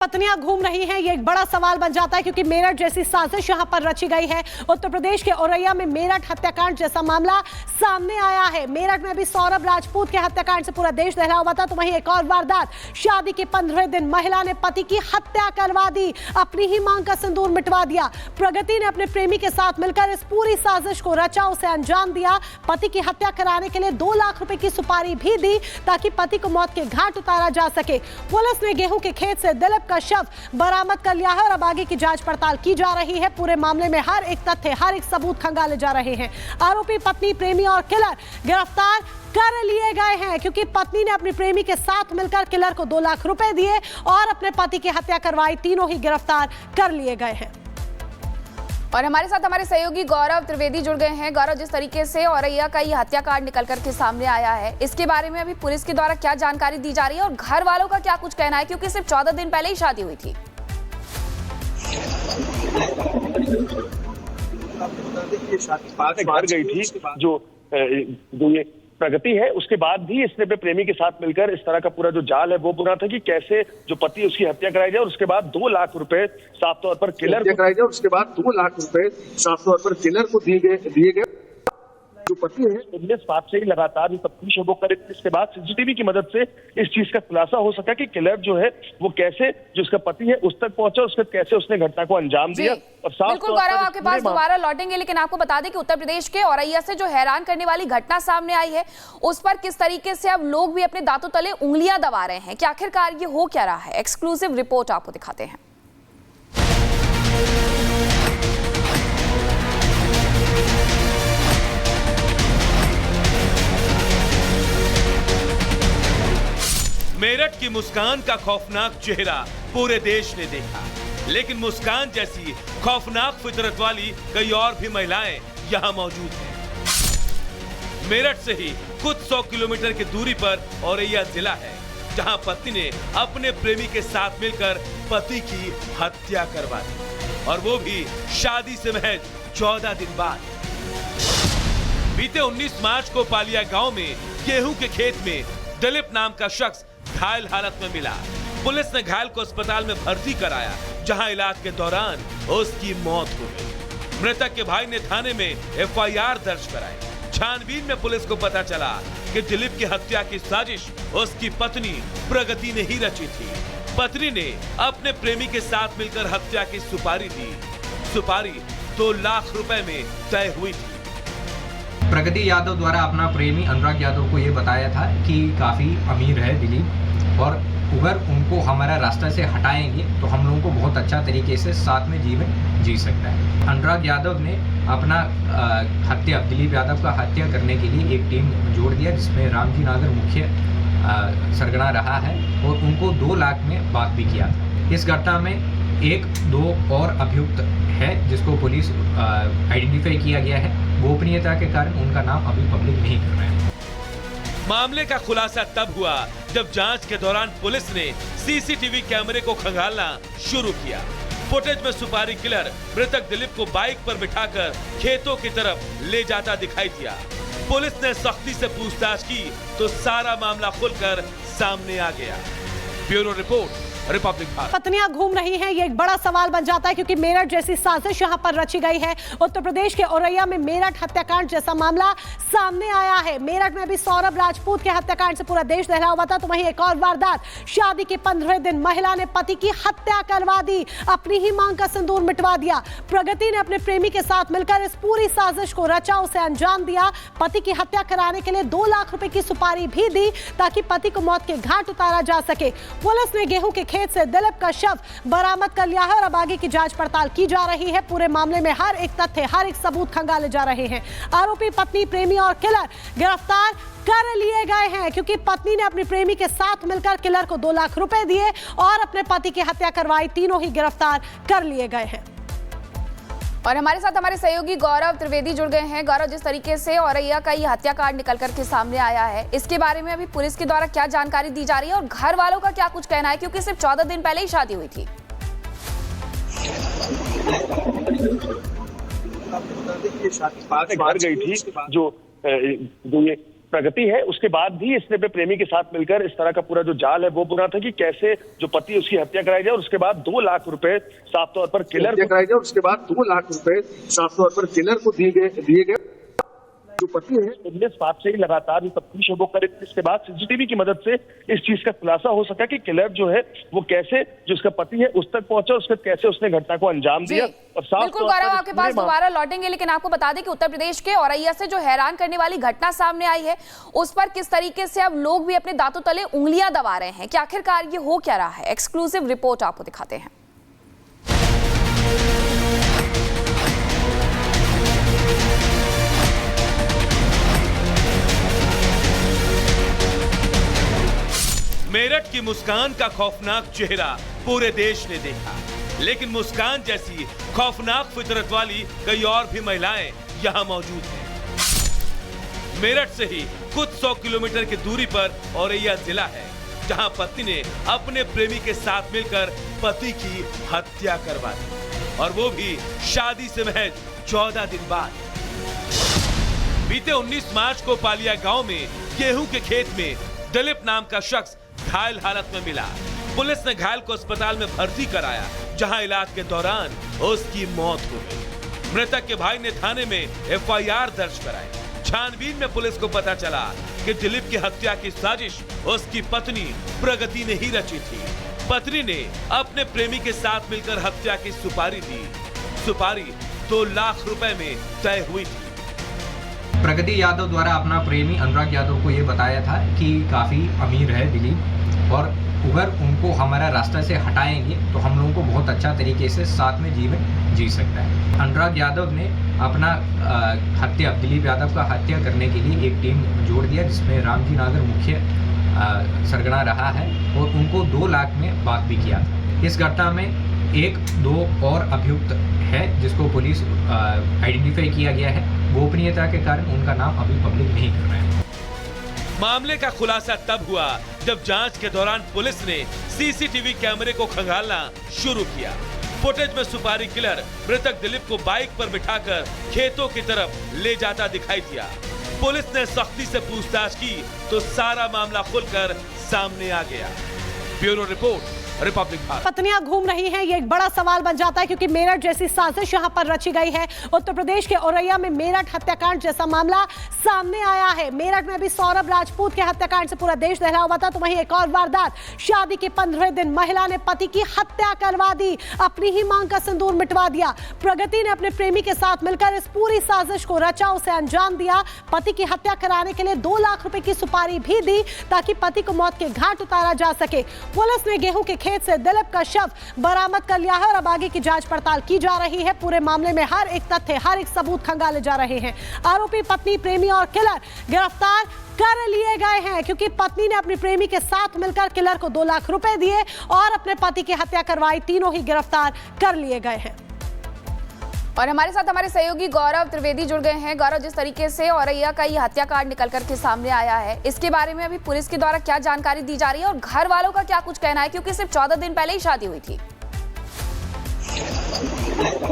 पत्नियां घूम रही हैं, ये एक बड़ा सवाल बन जाता है क्योंकि मेरठ जैसी साजिश यहां पर रची गई है। उत्तर प्रदेश के औरैया में मेरठ हत्याकांड जैसा मामला सामने आया है। मेरठ में भी सौरभ राजपूत के हत्याकांड से पूरा देश दहला हुआ था, तो वहीं एक और वारदात। शादी के 15 दिन महिला ने पति की हत्या करवा दी, अपनी ही मांग का सिंदूर मिटवा दिया। प्रगति ने अपने प्रेमी के साथ मिलकर इस पूरी साजिश को रचा, उसे अंजाम दिया। पति की हत्या कराने के लिए 2 लाख रुपए की सुपारी भी दी ताकि पति को मौत के घाट उतारा जा सके। पुलिस ने गेहूं के खेत से दिलीप का शव बरामद कर लिया है और अब आगे की जांच पड़ताल की जा रही है। पूरे मामले में हर एक तथ्य, हर एक सबूत खंगाले जा रहे हैं। आरोपी, पत्नी, प्रेमी और किलर गिरफ्तार कर लिए गए हैं क्योंकि पत्नी ने अपने प्रेमी के साथ मिलकर किलर को 2 लाख रुपए दिए और अपने पति की हत्या करवाई। तीनों ही गिरफ्तार कर लिए गए हैं। और हमारे साथ हमारे सहयोगी गौरव त्रिवेदी जुड़ गए हैं। गौरव, जिस तरीके से औरैया का ये हत्याकांड निकल करके सामने आया है, इसके बारे में अभी पुलिस के द्वारा क्या जानकारी दी जा रही है और घर वालों का क्या कुछ कहना है, क्योंकि सिर्फ 14 दिन पहले ही शादी हुई थी। घर गई थी जो ये प्रगति है, उसके बाद भी इसने अपने प्रेमी के साथ मिलकर इस तरह का पूरा जो जाल है वो बुना था कि कैसे जो पति उसकी हत्या कराई जाए और उसके बाद 2 लाख रुपए साफ तौर पर किलर को कराई जाए। उसके बाद 2 लाख रुपए साफ तौर पर किलर को दिए गए। जो पति है इस बात से ही लगातार तफ्तीश वो करे। इसके बाद सीसीटीवी की मदद से इस चीज का खुलासा हो सका कि किलर जो है वो कैसे जो उसका पति है उस तक पहुंचा, उसके कैसे उसने घटना को अंजाम दिया। और साफ बिल्कुल गौरव, आपके पास दोबारा लौटेंगे, लेकिन आपको बता दें कि उत्तर प्रदेश के औरैया से जो हैरान करने वाली घटना सामने आई है, उस पर किस तरीके से अब लोग भी अपने दांतों तले उंगलियां दबा रहे हैं कि आखिरकार ये हो क्या रहा है। एक्सक्लूसिव रिपोर्ट आपको दिखाते हैं। मेरठ की मुस्कान का खौफनाक चेहरा पूरे देश ने देखा, लेकिन मुस्कान जैसी खौफनाक फितरत वाली कई और भी महिलाएं यहां मौजूद हैं। मेरठ से ही कुछ 100 किलोमीटर की दूरी पर औरैया जिला है, जहां पत्नी ने अपने प्रेमी के साथ मिलकर पति की हत्या करवा दी, और वो भी शादी से महज 14 दिन बाद। बीते 19 मार्च को पालिया गांव में गेहूं के खेत में दिलीप नाम का शख्स घायल हालत में मिला। पुलिस ने घायल को अस्पताल में भर्ती कराया, जहां इलाज के दौरान उसकी मौत हो गई। मृतक के भाई ने थाने में FIR दर्ज कराई। छानबीन में पुलिस को पता चला कि दिलीप की हत्या की साजिश उसकी पत्नी प्रगति ने ही रची थी। पत्नी ने अपने प्रेमी के साथ मिलकर हत्या की सुपारी दी। सुपारी 2 लाख रुपए में तय हुई थी। प्रगति यादव द्वारा अपना प्रेमी अनुराग यादव को ये बताया था कि काफ़ी अमीर है दिलीप, और अगर उनको हमारा रास्ता से हटाएंगे तो हम लोगों को बहुत अच्छा तरीके से साथ में जीवन जी सकता है। अनुराग यादव ने अपना दिलीप यादव का हत्या करने के लिए एक टीम जोड़ दिया, जिसमें रामजी नागर मुख्य सरगना रहा है, और उनको 2 लाख में बात भी किया था। इस घटना में 1-2 और अभियुक्त है जिसको पुलिस आइडेंटिफाई किया गया है। गोपनीयता के कारण उनका नाम अभी पब्लिक नहीं कर रहे हैं। मामले का खुलासा तब हुआ जब जांच के दौरान पुलिस ने CCTV कैमरे को खंगालना शुरू किया। फुटेज में सुपारी किलर मृतक दिलीप को बाइक पर बिठाकर खेतों की तरफ ले जाता दिखाई दिया। पुलिस ने सख्ती से पूछताछ की तो सारा मामला खुलकर सामने आ गया। Bureau report, Republic Bharat. पत्नियां घूम रही हैं, ये एक बड़ा सवाल बन जाता है क्योंकि मेरठ जैसी साजिश यहां पर रची गई है। उत्तर प्रदेश के औरैया में मेरठ हत्याकांड जैसा मामला सामने आया है। मेरठ में भी सौरभ राजपूत के हत्याकांड से पूरा देश दहला हुआ था, तो वहीं एक और वारदात। शादी के 15 दिन महिला ने पति की हत्या करवा दी, अपनी ही मांग का सिंदूर मिटवा दिया। प्रगति ने अपने प्रेमी के साथ मिलकर इस पूरी साजिश को रचा, उसे अंजाम दिया। पति की हत्या कराने के लिए 2 लाख रुपए की सुपारी भी दी ताकि पति को मौत के घाट उतारा जा सके। पुलिस ने गेहूं के खेत से दिलीप का शव बरामद कर लिया है और अब आगे की जांच पड़ताल की जा रही है। पूरे मामले में हर एक तथ्य, हर एक सबूत खंगाले जा रहे हैं। आरोपी, पत्नी, प्रेमी और किलर गिरफ्तार कर लिए गए हैं क्योंकि पत्नी ने अपने प्रेमी के साथ मिलकर किलर को 2 लाख रुपए दिए और अपने पति की हत्या करवाई। तीनों ही गिरफ्तार कर लिए गए हैं। और हमारे साथ हमारे सहयोगी गौरव त्रिवेदी जुड़ गए हैं। गौरव, जिस तरीके से औरैया का ये हत्याकांड निकल करके सामने आया है, इसके बारे में अभी पुलिस के द्वारा क्या जानकारी दी जा रही है और घर वालों का क्या कुछ कहना है, क्योंकि सिर्फ 14 दिन पहले ही शादी हुई थी। घर गई थी जो ये प्रगति है उसके बाद भी इसने अपने प्रेमी के साथ मिलकर इस तरह का पूरा जो जाल है वो बुना था कि कैसे जो पति उसकी हत्या कराई जाए और उसके बाद 2 लाख रुपए साफ तौर पर किलर को कराई जाए और उसके बाद 2 लाख रुपए साफ तौर पर किलर को दिए गए जो पति है इस बात से ही लगातार तफ्तीश वो करे। इसके बाद सीसीटीवी की मदद से इस चीज का खुलासा हो सका कि किलर जो है वो कैसे जो उसका पति है उस तक पहुंचा, उसके कैसे उसने घटना को अंजाम दिया। और साफ बिल्कुल गौरव, आपके पास दोबारा लौटेंगे, लेकिन आपको बता दें कि उत्तर प्रदेश के औरैया से जो हैरान करने वाली घटना सामने आई है उस पर किस तरीके से अब लोग भी अपने दांतों तले उंगलियां दबा रहे हैं कि आखिरकार ये हो क्या रहा है। एक्सक्लूसिव रिपोर्ट आपको दिखाते हैं। मेरठ की मुस्कान का खौफनाक चेहरा पूरे देश ने देखा, लेकिन मुस्कान जैसी खौफनाक फितरत वाली कई और भी महिलाएं यहां मौजूद हैं। मेरठ से ही कुछ 100 किलोमीटर की दूरी पर औरैया जिला है, जहां पत्नी ने अपने प्रेमी के साथ मिलकर पति की हत्या करवा दी, और वो भी शादी से महज 14 दिन बाद। बीते 19 मार्च को पालिया गांव में गेहूं के खेत में दिलीप नाम का शख्स घायल हालत में मिला। पुलिस ने घायल को अस्पताल में भर्ती कराया, जहां इलाज के दौरान उसकी मौत हो गई। मृतक के भाई ने थाने में एफआईआर दर्ज कराई। छानबीन में पुलिस को पता चला कि दिलीप की हत्या की साजिश उसकी पत्नी प्रगति ने ही रची थी। पत्नी ने अपने प्रेमी के साथ मिलकर हत्या की सुपारी दी। सुपारी 2 लाख रुपए में तय हुई थी। प्रगति यादव द्वारा अपना प्रेमी अनुराग यादव को ये बताया था कि काफ़ी अमीर है दिलीप, और अगर उनको हमारा रास्ता से हटाएंगे तो हम लोगों को बहुत अच्छा तरीके से साथ में जीवन जी सकता है। अनुराग यादव ने अपना दिलीप यादव का हत्या करने के लिए एक टीम जोड़ दिया, जिसमें रामजी नागर मुख्य सरगना रहा है, और उनको 2 लाख में बात भी किया था। इस घटना में 1-2 और अभियुक्त है जिसको पुलिस आइडेंटिफाई किया गया है। गोपनीयता के कारण उनका नाम अभी पब्लिक नहीं कर रहे हैं। मामले का खुलासा तब हुआ जब जांच के दौरान पुलिस ने सीसीटीवी कैमरे को खंगालना शुरू किया। फुटेज में सुपारी किलर मृतक दिलीप को बाइक पर बिठाकर खेतों की तरफ ले जाता दिखाई दिया। पुलिस ने सख्ती से पूछताछ की तो सारा मामला खुलकर सामने आ गया। Bureau report, Republic Bharat. पत्नियां घूम रही हैं, ये एक बड़ा सवाल बन जाता है, क्योंकि मेरठ जैसी साजिश यहां पर रची गई है। उत्तर प्रदेश के औरैया में मेरठ हत्याकांड जैसा मामला सामने आया है। मेरठ में भी सौरभ राजपूत के हत्याकांड से पूरा देश दहला हुआ था, तो वहीं एक और वारदात। शादी के 15वें दिन महिला ने पति की हत्या करवा दी, अपनी ही मांग का सिंदूर मिटवा दिया। प्रगति ने अपने प्रेमी के साथ मिलकर इस पूरी साजिश को रचा, उसे अंजाम दिया। पति की हत्या कराने के लिए 2 लाख रुपए की सुपारी भी दी, ताकि पति को मौत के घाट उतारा जा सके। पुलिस ने गेहूं के खेत से दिलीप का शव बरामद कर लिया है, और अब आगे की जांच पड़ताल की जा रही है। पूरे मामले में हर एक तथ्य, हर एक सबूत खंगाले जा रहे हैं। आरोपी, पत्नी, प्रेमी और किलर गिरफ्तार कर लिए गए हैं, क्योंकि पत्नी ने अपने प्रेमी के साथ मिलकर किलर को 2 लाख रुपए दिए और अपने पति की हत्या करवाई। तीनों ही गिरफ्तार कर लिए गए हैं। और हमारे साथ हमारे सहयोगी गौरव त्रिवेदी जुड़ गए हैं। गौरव, जिस तरीके से औरैया का ये हत्याकांड निकल करके सामने आया है, इसके बारे में अभी पुलिस के द्वारा क्या जानकारी दी जा रही है और घर वालों का क्या कुछ कहना है, क्योंकि सिर्फ 14 दिन पहले ही शादी हुई थी।